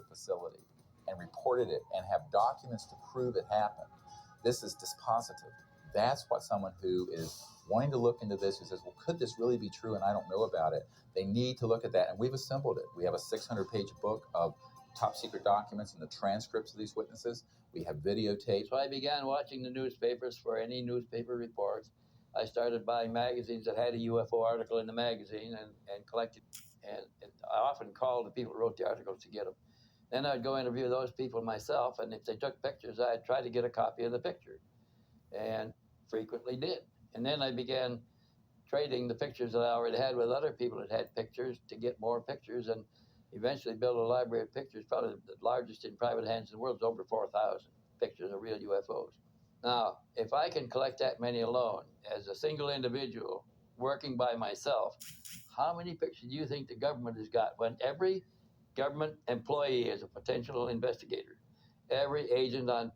their facility and reported it and have documents to prove it happened, this is dispositive. That's what someone who is wanting to look into this, who says, well, could this really be true and I don't know about it? They need to look at that. And we've assembled it. We have a 600-page book of top secret documents and the transcripts of these witnesses. We have videotapes. So I began watching the newspapers for any newspaper reports. I started buying magazines that had a UFO article in the magazine and collected. And I often called the people who wrote the articles to get them. Then I'd go interview those people myself, and if they took pictures, I'd try to get a copy of the picture, and frequently did. And then I began trading the pictures that I already had with other people that had pictures to get more pictures, and eventually built a library of pictures, probably the largest in private hands in the world. It's over 4,000 pictures of real UFOs. Now, if I can collect that many alone as a single individual working by myself, how many pictures do you think the government has got when every government employee is a potential investigator? Every agent on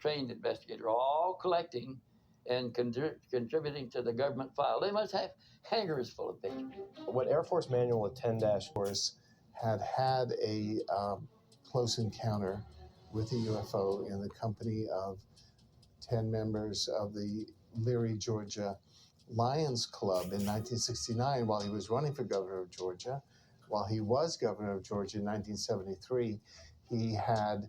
trained investigator, all collecting and contributing to the government file. They must have hangars full of pictures. What Air Force Manual 10-4 had a close encounter with a UFO in the company of 10 members of the Leary, Georgia Lions Club in 1969 while he was running for governor of Georgia. While he was governor of Georgia in 1973, he had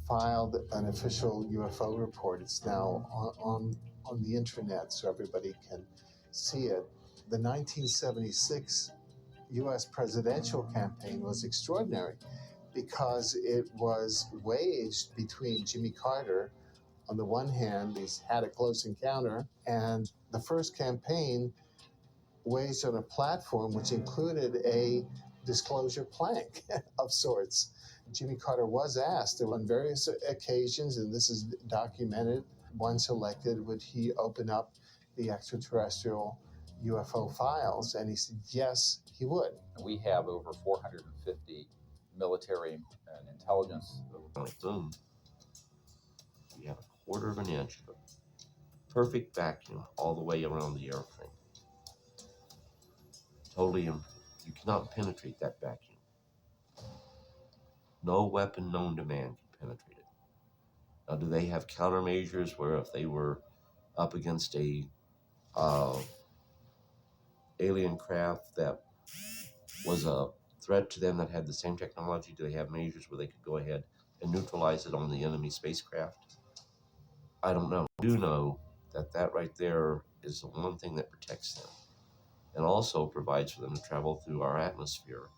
filed an official UFO report. It's now on the internet so everybody can see it. The 1976 U.S. presidential campaign was extraordinary because it was waged between Jimmy Carter, on the one hand, he's had a close encounter, and the first campaign waged on a platform which included a disclosure plank of sorts. Jimmy Carter was asked on various occasions, and this is documented, once elected, would he open up the extraterrestrial UFO files? And he said, yes, he would. We have over 450 military and intelligence. Boom. You have a quarter of an inch of perfect vacuum all the way around the airframe. Totally, you cannot penetrate that vacuum. No weapon known to man can penetrate it. Now, do they have countermeasures where if they were up against a alien craft that was a threat to them that had the same technology, do they have measures where they could go ahead and neutralize it on the enemy spacecraft? I don't know. I do know that that right there is the one thing that protects them and also provides for them to travel through our atmosphere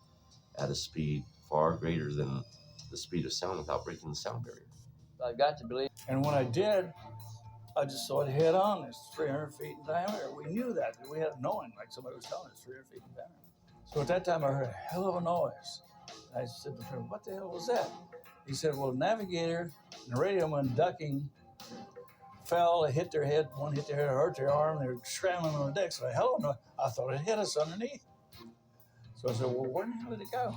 at a speed far greater than the speed of sound without breaking the sound barrier. I've got to believe. And when I did, I just saw it head on. It's 300 feet in diameter. We knew that. We had a knowing, like somebody was telling us, 300 feet in diameter. So at that time, I heard a hell of a noise. I said to him, what the hell was that? He said, well, the navigator and the radio man ducking fell, they hit their head, one hit their head, hurt their arm, they were scrambling on the deck. So I thought it hit us underneath. So I said, well, where the hell did it go?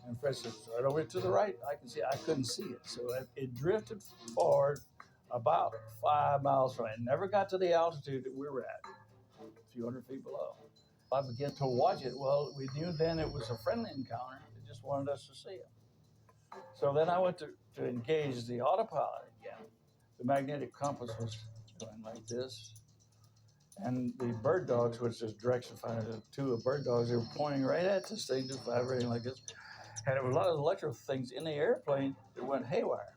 And Fred said, right over to the right. I couldn't see it. So it drifted forward about 5 miles from it. It never got to the altitude that we were at, a few hundred feet below. I began to watch it. Well, we knew then it was a friendly encounter. It just wanted us to see it. So then I went to engage the autopilot again. The magnetic compass was going like this. And the bird dogs, which is direction finder, two of bird dogs, they were pointing right at this thing, just vibrating like this. And there was a lot of electrical things in the airplane that went haywire.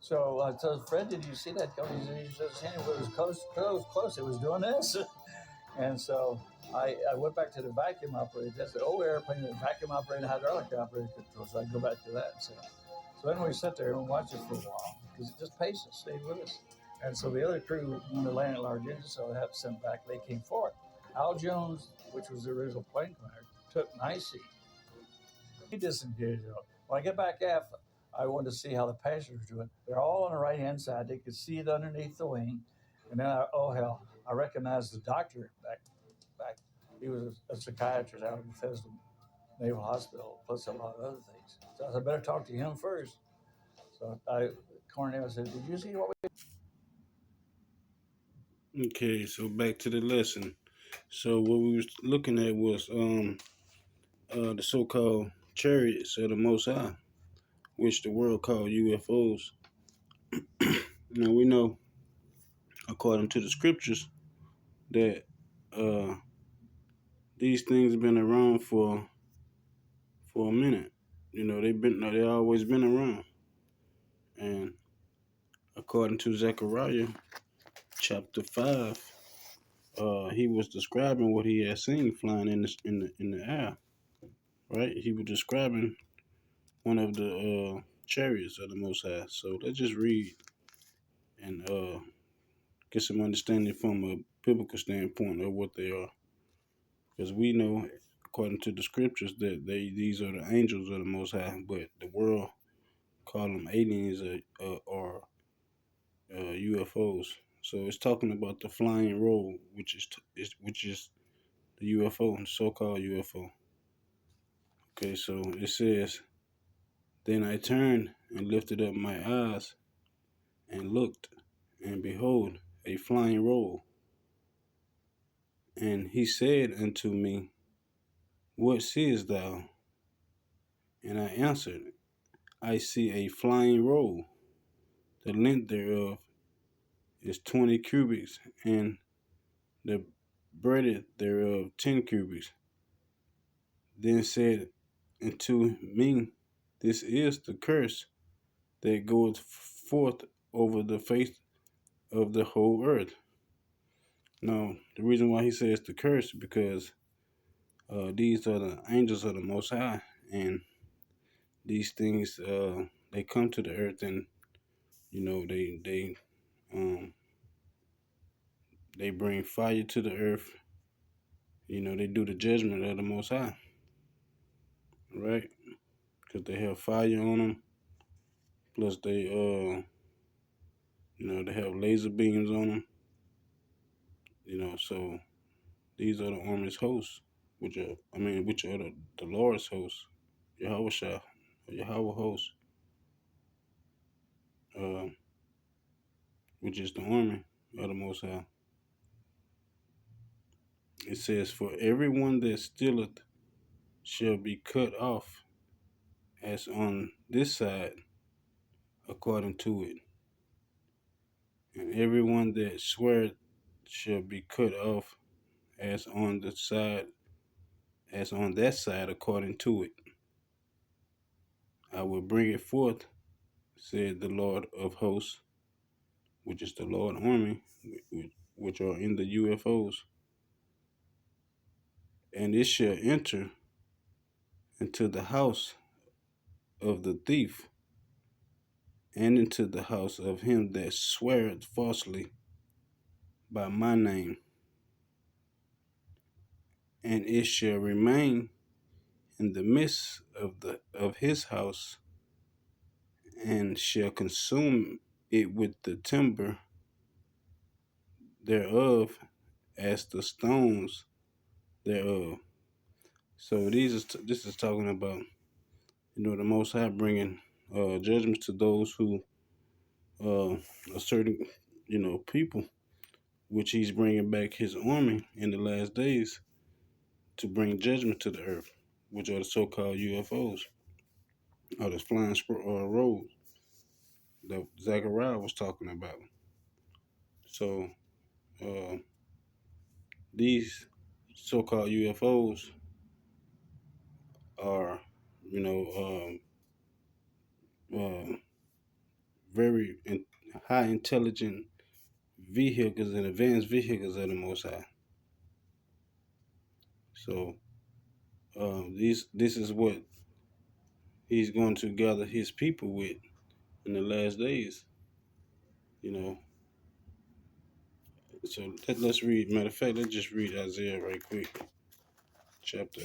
So I told Fred, did you see that coming? He says, it was close, it was doing this. And so I went back to the vacuum operator. That's the old airplane, the vacuum operator, hydraulic operator control. So I go back to that. So then we sat there and watched it for a while because it just paced us, stayed with us. And so the other crew wanted to land at large engines, so I had to send back. They came forward. Al Jones, which was the original plane commander, took my seat. He disengaged. When I get back aft, I wanted to see how the passengers were doing. They're all on the right-hand side. They could see it underneath the wing. And then, I recognized the doctor back. He was a psychiatrist out of Bethesda Naval Hospital, plus a lot of other things. So I said, I better talk to him first. So Cornell said, did you see what we did? Okay, so back to the lesson. So what we was looking at was the so-called chariots of the Most High. which the world called UFOs. Now we know, according to the scriptures, that these things have been around for a minute. They always been around. And according to Zechariah chapter 5, he was describing what he had seen flying in the air. Right? He was describing one of the chariots of the Most High. So let's just read and get some understanding from a biblical standpoint of what they are, because we know, according to the scriptures, that these are the angels of the Most High, but the world call them aliens or UFOs. So it's talking about the flying roll, which is the UFO, the so-called UFO. Okay, so it says, "Then I turned and lifted up my eyes and looked, and behold, a flying roll. And he said unto me, What seest thou? And I answered, I see a flying roll. The length thereof is 20 cubits, and the breadth thereof 10 cubits. Then said unto me, This is the curse that goeth forth over the face of the whole earth." Now, the reason why he says the curse is because these are the angels of the Most High, and these things they come to the earth, and um, they bring fire to the earth. They do the judgment of the Most High, right? Because they have fire on them. Plus, they have laser beams on them. So these are the army's hosts, which are the Lord's hosts, Yahweh Shah, Yahweh host, uh, which is the army of the Most High. It says, "For everyone that stealeth shall be cut off, as on this side, according to it. And everyone that sweareth shall be cut off, as on that side, according to it. I will bring it forth, said the Lord of hosts," which is the Lord army, which are in the UFOs, "and it shall enter into the house of the thief, and into the house of him that sweareth falsely by my name. And it shall remain in the midst of his house, and shall consume it with the timber thereof, as the stones thereof." So this is talking about the Most High bringing judgments to those who are certain people, which he's bringing back his army in the last days to bring judgment to the earth, which are the so-called UFOs, or the flying rolls that Zechariah was talking about. So these so-called UFOs are, very high intelligent vehicles and advanced vehicles of the Most High. So this is what he's going to gather his people with in the last days. So let's read. Matter of fact, let's just read Isaiah right quick, chapter